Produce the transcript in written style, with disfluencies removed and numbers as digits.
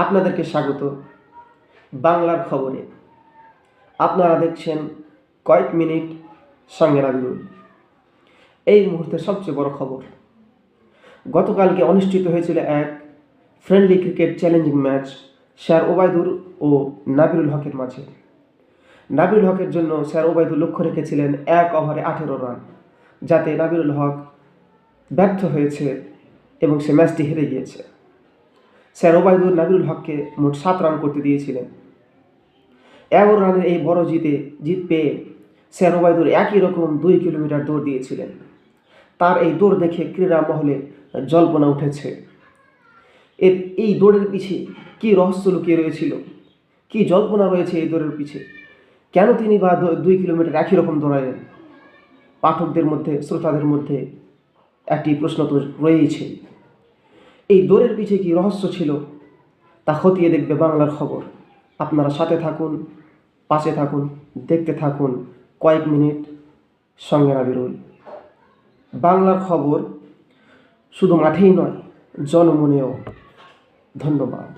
আপনাদেরকে স্বাগত বাংলার খবরে। আপনারা দেখছেন কয়েক মিনিট সঙ্গে রাখুন। এই মুহূর্তে সবচেয়ে বড় খবর, গতকালকে অনুষ্ঠিত হয়েছিল এক friendly cricket challenging match sir Obaidul ও নাবিরুল হকের মাঝে। নাবিরুল হকের জন্য স্যার ওবায়দুল লক্ষ্য রেখেছিলেন 1 ওভারে 18 রান, যাতে নাবিরুল হক ব্যর্থ হয়েছে এবং সে ম্যাচটি হেরে গিয়েছে। স্যার ওবায়দুল নাবিরুল হককে মোট 7 রান করতে দিয়েছিলেন। 11 রানের এই বড় জিত পেয়ে স্যার ওবায়দুল একই রকম 2 কিলোমিটার দৌড় দিয়েছিলেন। তার এই দৌড় দেখে ক্রীড়া মহলে জল্পনা উঠেছে। এই দৌড়ের পিছে কী রহস্য লুকিয়ে রয়েছিল, কী জল্পনা রয়েছে এই দৌড়ের পিছে, কেন তিনি বা 2 কিলোমিটার একই রকম দৌড়ালেন? পাঠকদের মধ্যে, শ্রোতাদের মধ্যে একটি প্রশ্ন তো রয়েইছে। এই দৌড়ের পিছে কী রহস্য ছিল তা খতিয়ে দেখবে বাংলার খবর। আপনারা সাথে থাকুন, পাশে থাকুন, দেখতে থাকুন কয়েক মিনিট সঙ্গে রাবিরুল। বাংলার খবর শুধু মাঠেই নয়, জনমনেও। ধন্যবাদ।